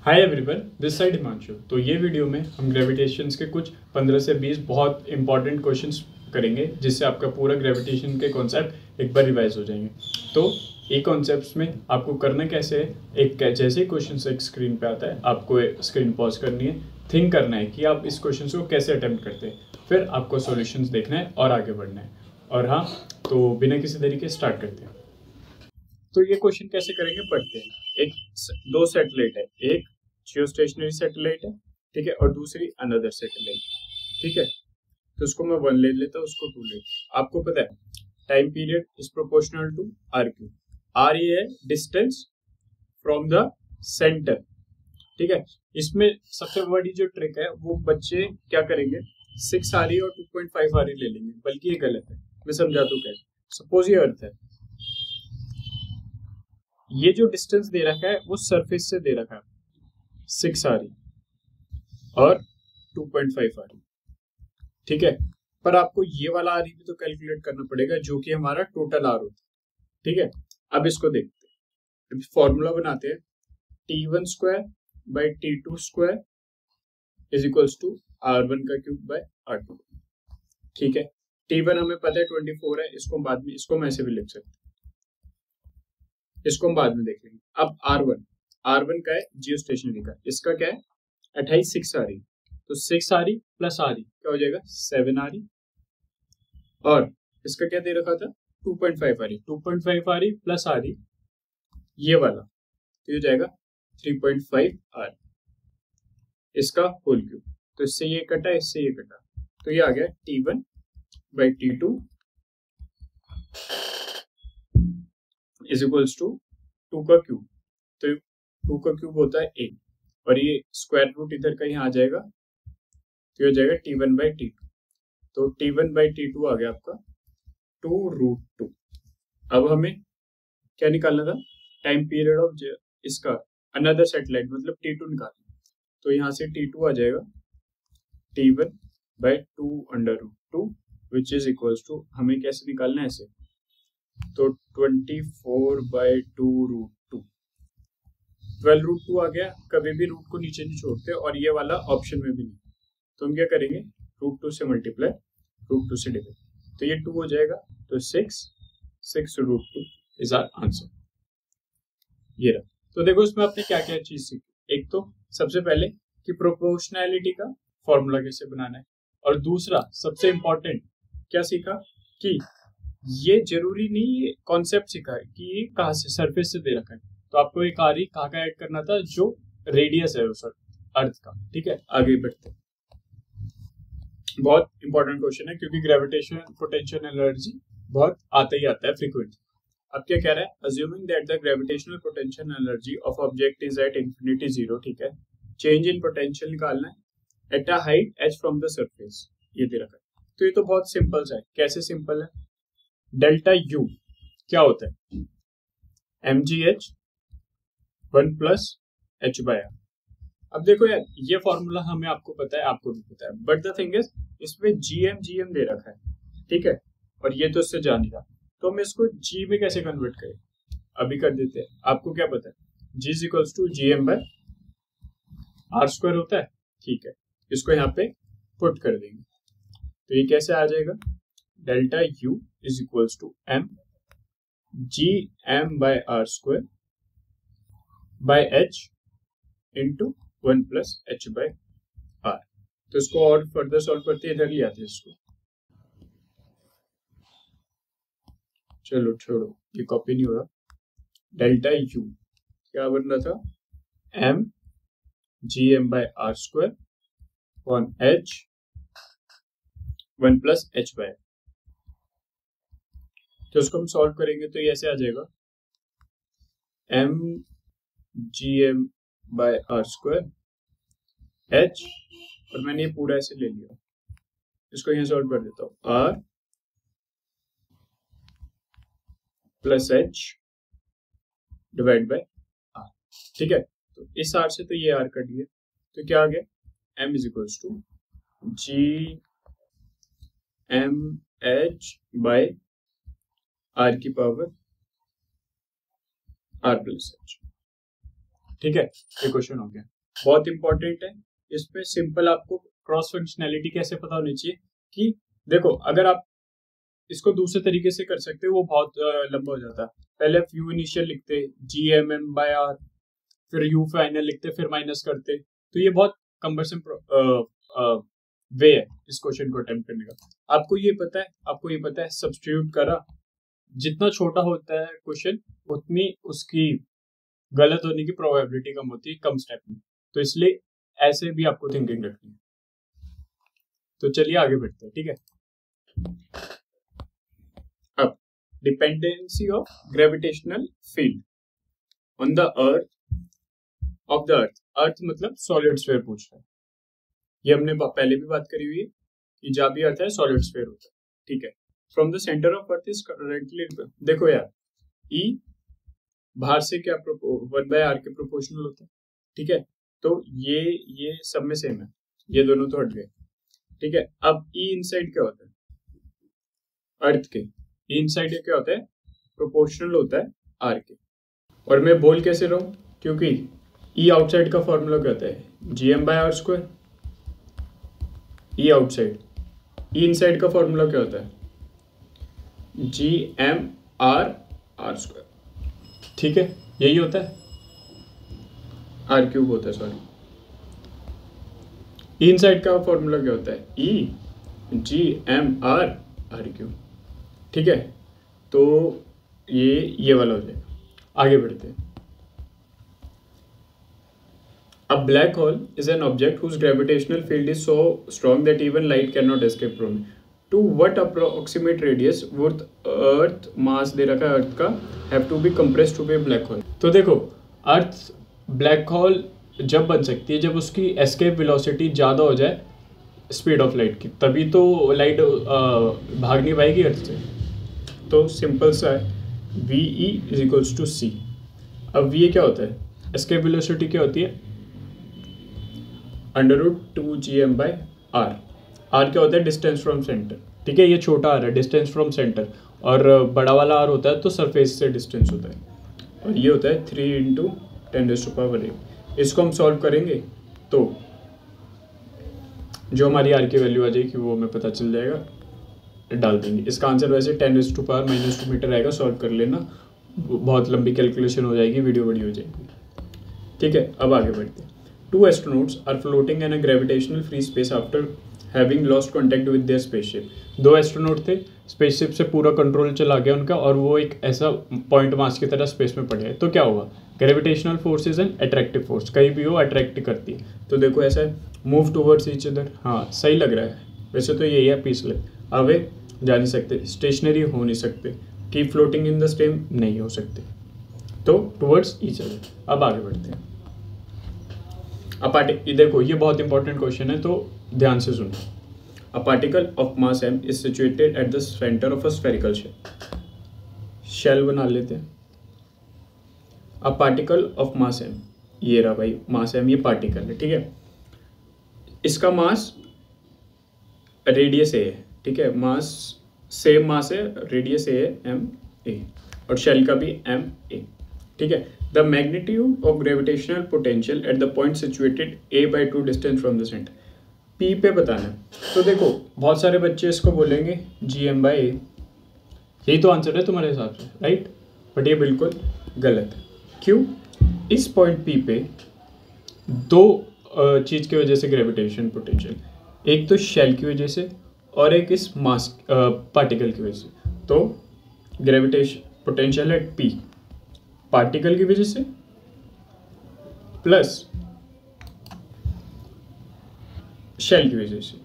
Hi everyone, this side Himanshu. तो ये video में हम ग्रेविटेशंस के कुछ 15 से 20 बहुत इंपॉर्टेंट क्वेश्चंस करेंगे, जिससे आपका पूरा ग्रेविटेशन के कॉन्सेप्ट एक बार रिवाइज हो जाएंगे। तो ये कॉन्सेप्ट्स में आपको करना कैसे है, एक जैसे ही क्वेश्चन एक स्क्रीन पे आता है, आपको स्क्रीन पॉज करनी है, थिंक करना है कि आप इस क्वेश्चन को कैसे अटेम्प्ट करते हैं, फिर आपको सॉल्यूशंस देखना है और आगे बढ़ना है। और हाँ, तो बिना किसी तरीके स्टार्ट करते हैं। तो ये क्वेश्चन कैसे करेंगे पढ़ते हैं। दो सैटेलाइट है, एक जियो स्टेशनरी सैटेलाइट है, ठीक है, और दूसरी अनदर सैटेलाइट, ठीक है। तो उसको मैं 1 ले लेता हूँ, उसको 2 ले। आपको पता है time period is proportional to R cube. R ये है डिस्टेंस फ्रॉम द सेंटर, ठीक है। इसमें सबसे बड़ी जो ट्रिक है वो बच्चे क्या करेंगे, 6 आ रही और 2.5 आ रही ले लेंगे, बल्कि ये गलत है। मैं समझा दूं कैसे। सपोज ये अर्थ है, ये जो डिस्टेंस दे रखा है वो सरफेस से दे रखा है, 6 आ रही और 2.5 आ रही, ठीक है। पर आपको ये वाला आ रही भी तो कैलकुलेट करना पड़ेगा, जो कि हमारा टोटल आर होता है, ठीक है। अब इसको देखते हैं, फॉर्मूला बनाते हैं। t1 square by t2 square is equals to r1 का क्यूब बाय r2, ठीक है। t1 हमें पता है 24 है, इसको बाद में, इसको मैं ऐसे भी लिख सकता हूँ, इसको हम बाद में देख लेंगे। अब R1 का है जियो स्टेशनरी का, इसका क्या है 28, 6 आ रही, तो 6 आ रही प्लस आ रही क्या हो जाएगा 7 आ रही, और इसका क्या दे रखा था 2.5 आ रही, 2.5 आ रही प्लस आ रही ये वाला, तो ये हो जाएगा 3.5 आर, इसका होल क्यूब। तो इससे ये कटा, इससे ये कटा, तो ये आ गया t1 by t2 is equals to 2 का क्यूब। तो 2 का क्यूब होता है 8, और ये स्क्वायर रूट इधर का यहाँ आ जाएगा, तो ये हो जाएगा t1 बाई t2। तो t1 बाई t2 आ गया आपका 2√2। अब हमें क्या निकालना था, टाइम पीरियड ऑफ इसका अनदर सैटेलाइट, मतलब t2 निकालना। तो यहाँ से t2 आ जाएगा t1 by 2√2 which is equals to, हमें कैसे निकालना है ऐसे, तो 24 बाई 2√2, 12√2 आ गया। कभी भी रूट को नीचे नहीं छोड़ते, और ये वाला ऑप्शन में भी नहीं, तो हम क्या करेंगे √2 से मल्टीप्लाई, √2 से डिवाइड, तो ये 2 हो जाएगा, तो 6√2 इज आवर आंसर। ये रहा। तो देखो इसमें आपने क्या क्या चीज सीखी। एक तो सबसे पहले कि प्रोपोर्शनैलिटी का फॉर्मूला कैसे बनाना है, और दूसरा सबसे इंपॉर्टेंट क्या सीखा कि ये जरूरी नहीं, ये कॉन्सेप्ट सीखा है कि ये कहाँ से सरफेस से दे रखा है। तो आपको एक आरी कहाँ का ऐड करना था, जो रेडियस है उस अर्थ का, ठीक है। आगे बढ़ते, बहुत इंपॉर्टेंट क्वेश्चन है, क्योंकि ग्रेविटेशन पोटेंशियल एनर्जी बहुत आता ही आता है फ्रीक्वेंटली। अब क्या कह रहा है, assuming that the gravitational potential energy of object is at infinity 0, ठीक है। चेंज इन पोटेंशियल निकालना है at a height h from the surface, ये दे रखा है। तो ये तो बहुत सिंपल सा है। कैसे सिंपल है, डेल्टा यू क्या होता है, mgh 1 plus h by R. अब देखो यार, ये फॉर्मूला हमें, आपको पता है, आपको भी पता है, बट द थिंग इज इसमें gm दे रखा है, ठीक है, और ये तो इससे जान रहा, तो हम इसको g में कैसे कन्वर्ट करें, अभी कर देते हैं। आपको क्या पता है, g is equals to gm by R square होता है, ठीक है। इसको यहाँ पे पुट कर देंगे, तो ये कैसे आ जाएगा, delta u is equals to m gm by R square by h into 1 plus h by R. तो इसको और फर्दर सॉल्व करते इधर ही आते हैं इसको, चलो छोड़ो, ये कॉपी नहीं हो रहा। डेल्टा यू क्या बन रहा था, m gm by R square on h 1 plus h by, तो इसको हम सॉल्व करेंगे तो ये ऐसे आ जाएगा, m gm by R square h, और मैंने ये पूरा ऐसे ले लिया, इसको यहाँ सॉल्व कर देता हूँ, r plus h divide by r, ठीक है। तो इस r से तो ये r कट गया, तो क्या आ गया, m is equals to g m h by r की पावर r प्लस h। ठीक है, ये क्वेश्चन हो गया, बहुत इंपॉर्टेंट है। इसमें सिंपल आपको क्रॉस फंक्शनैलिटी कैसे पता होनी चाहिए कि देखो, अगर आप इसको दूसरे तरीके से कर सकते हो, वो बहुत लंबा हो जाता है। पहले आप यू इनिशियल लिखते, GMM/R, फिर यू फाइनल लिखते, फिर माइनस करते, तो ये बहुत कम्बरसम वे है इस क्वेश्चन को अटेम्प्ट करने का। आपको ये पता है सब्स्टिट्यूट करा, जितना छोटा होता है क्वेश्चन उतनी उसकी गलत होने की प्रोबेबिलिटी कम होती है कम स्टेप में, तो इसलिए ऐसे भी आपको थिंकिंग रखनी है। तो चलिए आगे बढ़ते हैं, ठीक है। अब dependency of gravitational field on the earth of the earth मतलब सॉलिड स्फीयर पूछ रहा है। ये हमने पहले भी बात करी हुई है कि जहां भी अर्थ है सॉलिड स्फीयर होता है, ठीक है। From the centre of earth is currently, देखो यार, ई बाहर से क्या 1/r के प्रोपोर्शनल होता है, ठीक है। तो ये सब में सेम है, ये दोनों तो हट गए, ठीक है। अब ई इनसाइड क्या होता है अर्थ के, ई इनसाइड क्या होता है, प्रोपोर्शनल होता है आर के। और मैं बोल कैसे रहा हूं, क्योंकि ई आउटसाइड का फॉर्मूला क्या होता है, GM/r²। ई आउटसाइड, ई इनसाइड का फॉर्मूला क्या होता है, GM/r², ठीक है, यही होता है, R³ होता है, सॉरी। ई इनसाइड का फॉर्मूला क्या होता है, GM/r³, ठीक है। तो ये वाला हो जाएगा। आगे बढ़ते हैं। A black hole is an object whose gravitational field is so strong that even light cannot escape from it. To what approximate radius would Earth mass दे रखा है अर्थ का have to be compressed to be a black hole? तो देखो, अर्थ black hole जब बन सकती है जब उसकी एस्केप वेलोसिटी ज़्यादा हो जाए स्पीड ऑफ लाइट की, तभी तो लाइट भाग नहीं पाएगी अर्थ से। तो सिंपल सा है, VE = C। अब VE क्या होता है, एस्केप वेलोसिटी क्या होती है, √2GM/r। r क्या होता है, डिस्टेंस फ्रॉम सेंटर, ठीक है। ये छोटा r है, डिस्टेंस फ्रॉम सेंटर, और बड़ा वाला r होता है तो सरफेस से डिस्टेंस होता है, और ये होता है 3 × 10⁸। इसको हम सॉल्व करेंगे तो जो हमारी r की वैल्यू आ जाएगी वो हमें पता चल जाएगा, डाल देंगे। इसका आंसर वैसे 10⁻⁻2 मीटर आएगा, सॉल्व कर लेना, बहुत लंबी कैलकुलेशन हो जाएगी, वीडियो बड़ी हो जाएगी, ठीक है। अब आगे बढ़ते हैं। 2 astronauts are floating in a gravitational free space after having lost contact with their spaceship. 2 astronaut थे, स्पेसशिप से पूरा कंट्रोल चला गया उनका, और वो एक ऐसा पॉइंट मास की तरह स्पेस में पड़ गए। तो क्या होगा, gravitational force is an attractive force, कहीं भी वो अट्रैक्ट करती है। तो देखो ऐसा है, मूव टूवर्ड्स ईच अदर, हाँ सही लग रहा है, वैसे तो यही है पीसलेस, अवे जा नहीं सकते, स्टेशनरी हो नहीं सकते, keep floating in the stem नहीं हो सकते, तो टूवर्ड्स ईच अदर। अब आगे बढ़ते हैं। देखो ये बहुत इंपॉर्टेंट क्वेश्चन है, तो ध्यान से सुनो। A particle of mass m is situated at the centre of a spherical shell. Shell बना लेते हैं। A particle of mass m, ये रहा भाई मास m, ये पार्टिकल है, ठीक है। इसका मास रेडियस a है, ठीक है, मास सेम मास है, रेडियस a है m_a, और शेल का भी m_a, ठीक है। The magnitude of gravitational potential at the point situated a/2 distance from the center. P पे बताना है। तो देखो बहुत सारे बच्चे इसको बोलेंगे GM/a, यही तो आंसर है तुम्हारे हिसाब से, राइट, बट ये बिल्कुल गलत है। क्यों, इस पॉइंट P पे दो चीज़ की वजह से ग्रेविटेशन पोटेंशियल, एक तो शेल की वजह से और एक इस मास पार्टिकल की वजह से। तो gravitation potential at P particle की वजह से प्लस शेल की वजह से।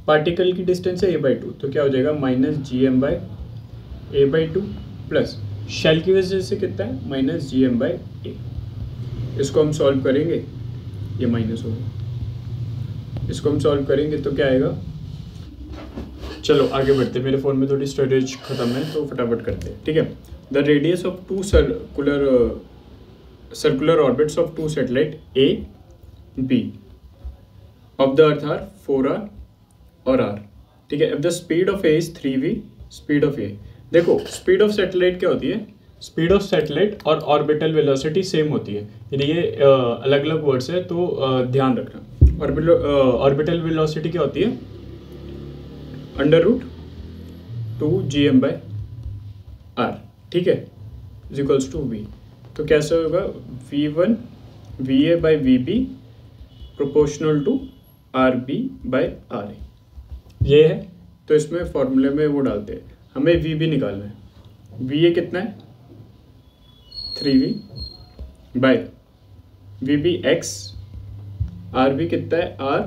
पार्टिकल की डिस्टेंस है a/2, तो क्या हो जाएगा, -GM/a/2 प्लस शेल की वजह से कितना है, -GM/a। इसको हम सॉल्व करेंगे, ये माइनस होगा, इसको हम सॉल्व करेंगे तो क्या आएगा। चलो आगे बढ़ते हैं, मेरे फ़ोन में थोड़ी स्टोरेज खत्म है तो फटाफट करते हैं, ठीक है। The radius of two circular orbits of two satellite A, B of the Earth are 4r और r, ठीक है। If the speed of A is 3v, speed of A, देखो स्पीड ऑफ सैटेलाइट क्या होती है, स्पीड ऑफ सैटेलाइट और orbital velocity same होती है, यानी ये अलग अलग वर्ड्स है, तो ध्यान रखना। ऑर्बिटल वेलोसिटी क्या होती है? √2 GM/r, ठीक है, इज इक्वल्स टू v। तो कैसे होगा? v1 va/vb proportional to rb/ra, ये है। तो इसमें फॉर्मूले में वो डालते हैं, हमें vb निकालना है। va कितना है? 3v/vb x, rb कितना है? r,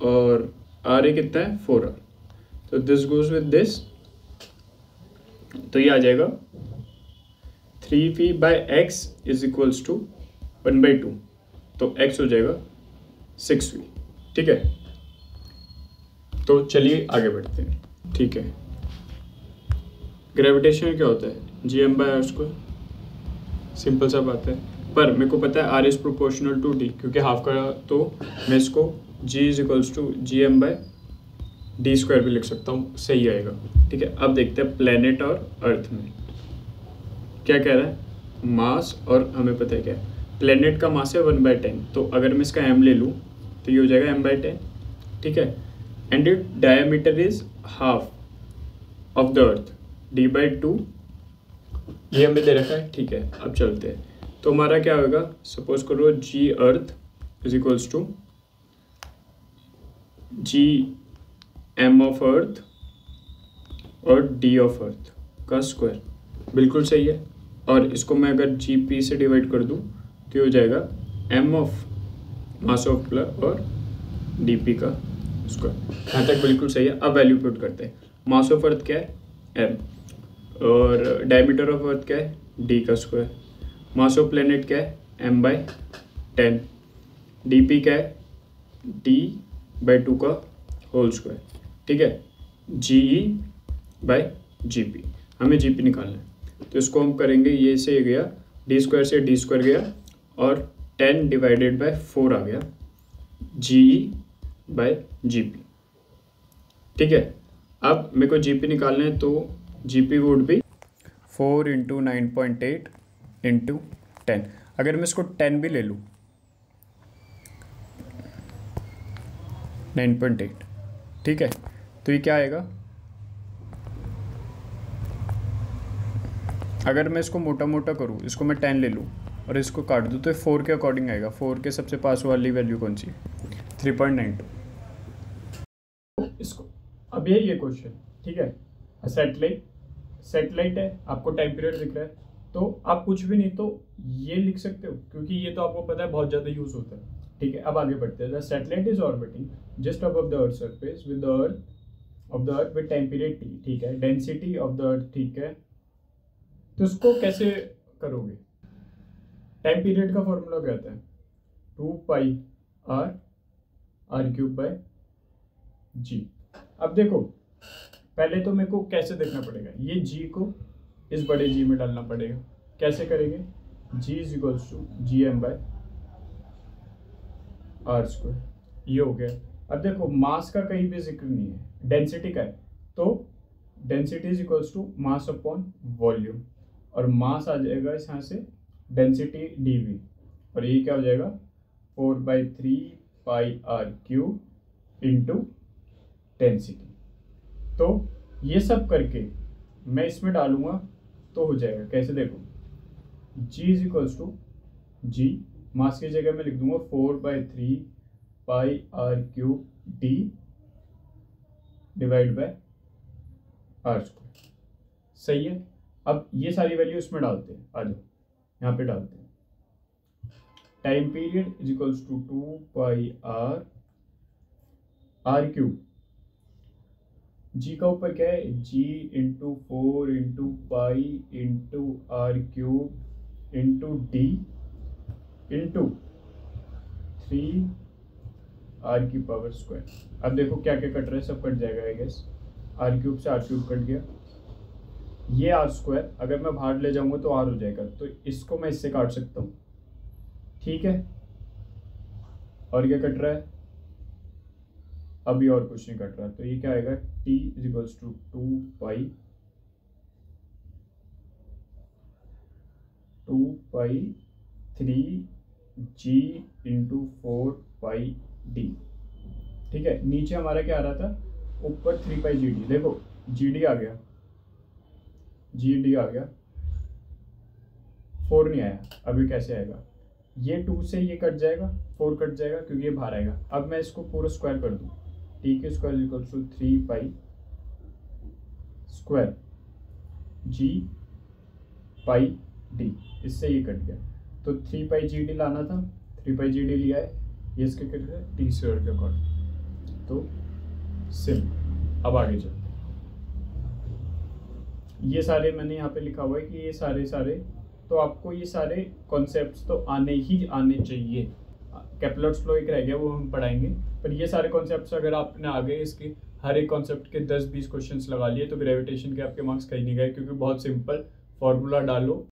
और ra कितना है? 4r। तो दिस गोज विद दिस, तो ये आ जाएगा 3v/x इज इक्वल्स टू 1/2, तो x हो जाएगा 6v, ठीक है। तो चलिए आगे बढ़ते हैं, ठीक है। ग्रेविटेशन क्या होता है? gm/r², सिंपल सा बात है। पर मेरे को पता है r is proportional to d, क्योंकि हाफ का, तो मैं इसको g is equals to gm/d² भी लिख सकता हूँ, सही आएगा, ठीक है। अब देखते हैं प्लेनेट और अर्थ में क्या कह रहा है। मास, और हमें पता है क्या है, प्लेनेट का मास है 1/10, तो अगर मैं इसका m ले लूँ तो ये हो जाएगा m/10, ठीक है। And it diameter is half of the earth, d/2, ये हमें दे रखा है, ठीक है। अब चलते हैं, तो हमारा क्या होगा? सपोज करो g earth is equals to g m ऑफ अर्थ और d ऑफ अर्थ का स्क्वायर, बिल्कुल सही है। और इसको मैं अगर gp से डिवाइड कर दूं तो ये हो जाएगा m of mass of plus और dp का स्क्वायर। यहाँ तक बिल्कुल सही है। अब वैल्यू पुट करते हैं। मास ऑफ अर्थ क्या है? m, और डायमीटर ऑफ अर्थ क्या है? d का स्क्वायर। मास ऑफ प्लेनेट क्या है? m/10। dp क्या है? d/2 का होल स्क्वायर, ठीक है। GE/GP, हमें GP निकालना है, तो इसको हम करेंगे, ये से गया d² से d² गया, और 10/4 आ गया GE/GP, ठीक है। अब मेरे को GP निकालना है, तो GP वुड भी 4 × 9.8 × 10। अगर मैं इसको 10 भी ले लूँ, 9.8, ठीक है, तो ये क्या आएगा? अगर मैं इसको मोटा मोटा करूँ, इसको मैं 10 ले लूँ और इसको काट दूँ, तो 4 के अकॉर्डिंग आएगा। 4 के सबसे पास वाली वैल्यू कौन सी? 3.92। इसको अब ये क्वेश्चन, ठीक है। सैटेलाइट है, आपको टाइम पीरियड दिख रहा है, तो आप कुछ भी नहीं तो ये लिख सकते हो, क्योंकि ये तो आपको पता है बहुत ज़्यादा यूज होता है, ठीक है। अब आगे बढ़ते हैं। The satellite is orbiting just above the earth surface with the earth with time period t, ठीक है। डेंसिटी ऑफ द अर्थ, ठीक है। तो इसको कैसे करोगे? टाइम पीरियड का फॉर्मूला क्या आता है? 2πr/g। अब देखो, पहले तो मेरे को कैसे देखना पड़ेगा, ये g को इस बड़े G में डालना पड़ेगा। कैसे करेंगे? g is equals to gm/r², ये हो गया। अब देखो, मास का कहीं भी जिक्र नहीं है, डेंसिटी का है, तो density is equals to mass upon volume, और मास आ जाएगा इस यहाँ से डेंसिटी dv, और ये क्या हो जाएगा? 4/3πr³ into density. तो ये सब करके मैं इसमें डालूंगा तो हो जाएगा। कैसे? देखो, g is equals to g, mass की जगह मैं लिख दूंगा 4/3πr³ d divide by r², सही है। अब ये सारी वैल्यू इसमें डालते हैं, आ जाओ यहाँ पे डालते हैं। Time period is equals to 2πr/r³, G का ऊपर क्या है? g into 4 into pi into r³ into d into 3r²। अब देखो क्या क्या कट रहा है, सब कट जाएगा आई गेस। r³ से r³ कट गया, ये r² अगर मैं बाहर ले जाऊंगा तो r हो जाएगा, तो इसको मैं इससे काट सकता हूँ, ठीक है। और क्या कट रहा है? अभी और कुछ नहीं कट रहा, तो ये क्या आएगा? t is equals to 2π 2 pi 3g into 4 pi d। ठीक है, नीचे हमारा क्या आ रहा था, ऊपर 3 पाई जी डी। देखो जी आ गया, जी आ गया, 4 नहीं आया। अभी कैसे आएगा, ये 2 से ये कट जाएगा, 4 कट जाएगा क्योंकि ये बाहर आएगा। अब मैं इसको पूरा स्क्वायर कर दूँ, टी के square equal to 3 pi square G pi D, इससे ये कट गया। तो 3 पाई जी डी लाना था, 3 पाई जी डी लिया है, ये इसके कट गया टी स्क्वायर के अकॉर्डिंग। तो सिम अब आगे चलते, ये सारे मैंने यहाँ पे लिखा हुआ है कि ये सारे तो आपको ये सारे कॉन्सेप्ट्स तो आने ही आने चाहिए। केपलर्स लॉ एक रह गया, वो हम पढ़ाएंगे, पर ये सारे कॉन्सेप्ट्स अगर आपने आ गए, इसके हर एक कॉन्सेप्ट के 10-20 क्वेश्चंस लगा लिए तो ग्रेविटेशन के आपके मार्क्स कहीं नहीं गए, क्योंकि बहुत सिंपल फॉर्मूला डालो